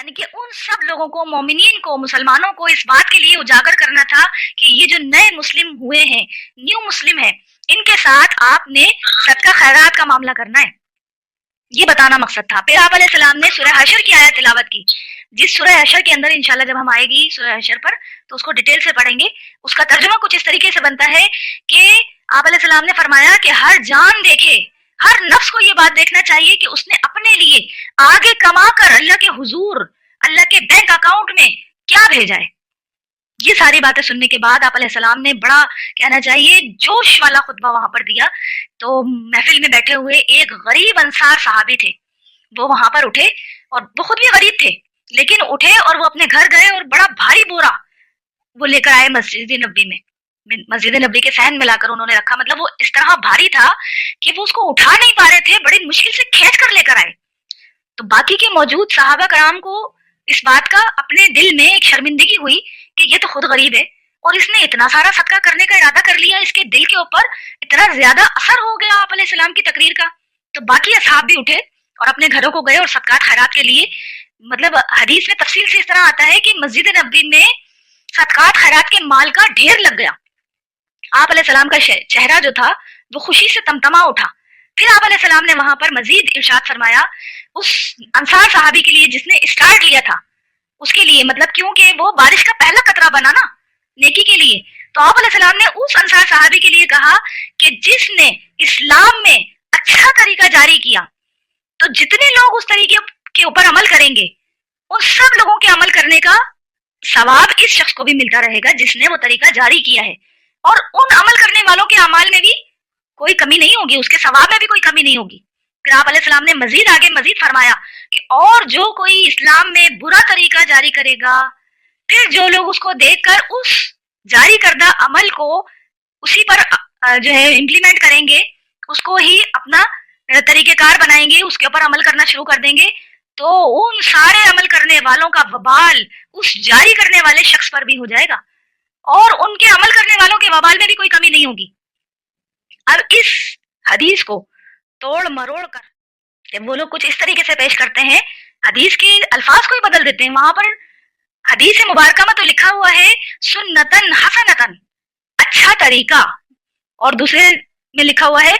यानी कि उन सब लोगों को, मोमिनीन को, मुसलमानों को इस बात के लिए उजागर करना था कि ये जो नए मुस्लिम हुए हैं, न्यू मुस्लिम है, इनके साथ आपने सदका खैरात का मामला करना है, ये बताना मकसद था। फिर आप अलैहिस्सलाम ने सूरह हशर की आयत तिलावत की, जिस सूरह हशर के अंदर इंशाल्लाह जब हम आएगी सूरह हशर पर तो उसको डिटेल से पढ़ेंगे। उसका तर्जुमा कुछ इस तरीके से बनता है कि आप अलैहिस्सलाम ने फरमाया कि हर जान देखे, हर नफ्स को ये बात देखना चाहिए कि उसने अपने लिए आगे कमा कर अल्लाह के हुजूर, अल्लाह के बैंक अकाउंट में क्या भेजा है। ये सारी बातें सुनने के बाद आप अलैहिस्सलाम ने बड़ा, कहना चाहिए, जोश वाला खुतबा वहां पर दिया। तो महफिल में बैठे हुए एक गरीब अंसार साहबी थे, वो वहां पर उठे, और वो खुद भी गरीब थे, लेकिन उठे और वो अपने घर गए और बड़ा भारी बोरा वो लेकर आए मस्जिद नबी में। मस्जिद नबी के सहन में लाकर उन्होंने रखा, मतलब वो इस तरह भारी था कि वो उसको उठा नहीं पा रहे थे, बड़ी मुश्किल से खींच कर लेकर आए। तो बाकी के मौजूद सहाबा कराम को इस बात का अपने दिल में एक शर्मिंदगी हुई कि ये तो खुद गरीब है और इसने इतना सारा सदका करने का इरादा कर लिया, इसके दिल के ऊपर इतना ज्यादा असर हो गया आप अलैहिस्सलाम की तकरीर का। तो बाकी असहाब भी उठे और अपने घरों को गए और सदकात खैरात के लिए, मतलब हदीस में तफसील से इस तरह आता है कि मस्जिद नबी में सदकात खैरात के माल का ढेर लग गया। आप अलैहिस्सलाम का चेहरा जो था वो खुशी से तमतमा उठा। फिर आप अलैहिस्सलाम ने वहां पर मजीद इरशाद फरमाया उस अंसार साहबी के लिए जिसने स्टार्ट लिया था, उसके लिए, मतलब क्योंकि वो बारिश का पहला कतरा बना ना नेकी के लिए। तो आप अलैहिस्सलाम ने उस अंसार साहबी के लिए कहा कि जिसने इस्लाम में अच्छा तरीका जारी किया, तो जितने लोग उस तरीके के ऊपर अमल करेंगे, उन सब लोगों के अमल करने का सवाब इस शख्स को भी मिलता रहेगा जिसने वो तरीका जारी किया है, और उन अमल करने वालों के अमाल में भी कोई कमी नहीं होगी, उसके सवाब में भी कोई कमी नहीं होगी। फिर आप अलैहिस्सलाम ने मजीद आगे मजीद फरमाया कि और जो कोई इस्लाम में बुरा तरीका जारी करेगा, फिर जो लोग उसको देखकर उस जारी करदा अमल को उसी पर जो है इम्प्लीमेंट करेंगे, उसको ही अपना तरीकेकार बनाएंगे, उसके ऊपर अमल करना शुरू कर देंगे, तो उन सारे अमल करने वालों का वबाल उस जारी करने वाले शख्स पर भी हो जाएगा, और उनके अमल करने वालों के वबाल में भी कोई कमी नहीं होगी। अब इस हदीस को तोड़ मरोड़ कर वो लोग कुछ इस तरीके से पेश करते हैं, हदीस के अल्फाज को ही बदल देते हैं। वहां पर हदीस मुबारका में तो लिखा हुआ है सुन्नतन हसनतन, अच्छा तरीका, और दूसरे में लिखा हुआ है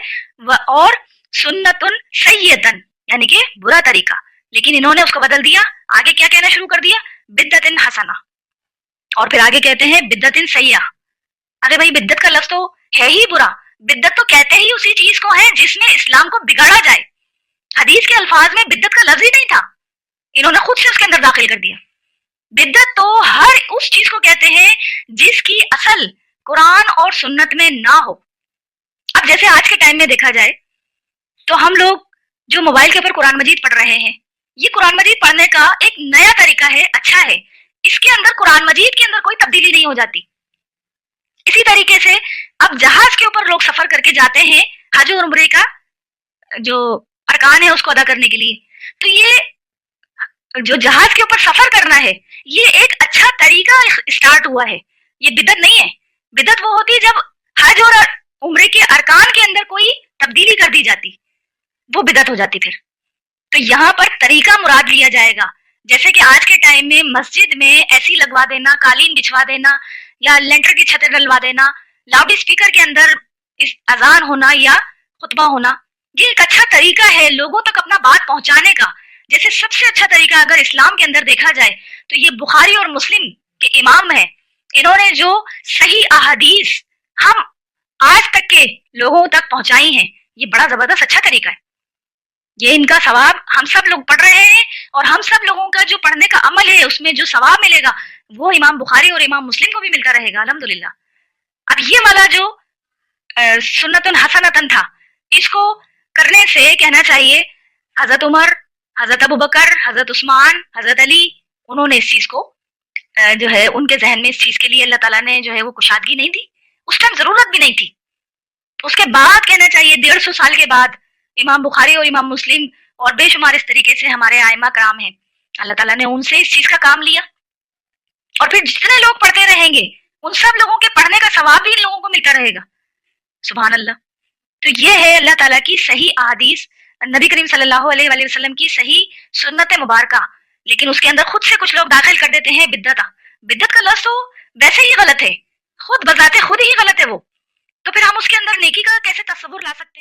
और सुन्नतुन सय्यतन, यानी कि बुरा तरीका, लेकिन इन्होंने उसको बदल दिया। आगे क्या कहना शुरू कर दिया, बिद्दतिन हसना, और फिर आगे कहते हैं बिद्दतिन सय्या। अरे भाई, बिद्दत का लफ्ज तो है ही बुरा, बिद्दत तो कहते ही उसी चीज को है जिसमें इस्लाम को बिगाड़ा जाए। हदीस के अल्फाज में बिद्दत का लफ्ज ही नहीं था, इन्होंने खुद से उसके अंदर दाखिल कर दिया। बिद्दत तो हर उस चीज को कहते हैं जिसकी असल कुरान और सुन्नत में ना हो। अब जैसे आज के टाइम में देखा जाए तो हम लोग जो मोबाइल के ऊपर कुरान मजीद पढ़ रहे हैं, ये कुरान मजीद पढ़ने का एक नया तरीका है, अच्छा है। इसके अंदर कुरान मजीद के अंदर कोई तब्दीली नहीं हो जाती। इसी तरीके से अब जहाज के ऊपर लोग सफर करके जाते हैं हज और उम्रे का जो अरकान है उसको अदा करने के लिए, तो ये जो जहाज के ऊपर सफर करना है, ये एक अच्छा तरीका स्टार्ट हुआ है, ये बिदत नहीं है। बिदत वो होती है जब हज और उम्रे के अरकान के अंदर कोई तब्दीली कर दी जाती, वो बिदत हो जाती। फिर तो यहाँ पर तरीका मुराद लिया जाएगा, जैसे कि आज के टाइम में मस्जिद में ऐसी लगवा देना, कालीन बिछवा देना, या लेंटर की छतें डलवा देना, लाउड स्पीकर के अंदर इस अजान होना या खुतबा होना, ये एक अच्छा तरीका है लोगों तक अपना बात पहुंचाने का। जैसे सबसे अच्छा तरीका अगर इस्लाम के अंदर देखा जाए तो ये बुखारी और मुस्लिम के इमाम हैं, इन्होंने जो सही अहादीस हम आज तक के लोगों तक पहुंचाई हैं, ये बड़ा जबरदस्त अच्छा तरीका है। ये इनका सवाब हम सब लोग पढ़ रहे हैं, और हम सब लोगों का जो पढ़ने का अमल है उसमें जो सवाब मिलेगा वो इमाम बुखारी और इमाम मुस्लिम को भी मिलता रहेगा, अल्हम्दुलिल्लाह। अब ये वाला जो सुन्नतुन हसनतन था, इसको करने से कहना चाहिए हजरत उमर, हजरत अबू बकर, हजरत उस्मान, हजरत अली, उन्होंने इस चीज को जो है उनके जहन में इस चीज के लिए अल्लाह ताला ने जो है वो कुशादगी नहीं दी, उस टाइम जरूरत भी नहीं थी। उसके बाद कहना चाहिए 150 साल के बाद इमाम बुखारी और इमाम मुस्लिम और बेशुमार इस तरीके से हमारे आइमा कराम हैं, अल्लाह ताला ने उनसे इस चीज का काम लिया, और फिर जितने लोग पढ़ते रहेंगे उन सब लोगों के पढ़ने का सवाब भी इन लोगों को मिलता रहेगा। सुभान अल्लाह। तो ये है अल्लाह ताला की सही अहादीस, नबी करीम सल्लल्लाहु अलैहि वसल्लम की सही सुन्नत मुबारका, لیکن اس کے اندر خود سے کچھ لوگ داخل کر دیتے ہیں بدعت. بدعت کا لفظ تو ویسے ہی غلط ہے، خود بذات خود ہی غلط ہے وہ، تو پھر ہم اس کے اندر نیکی کا کیسے تصور لا سکتے ہیں؟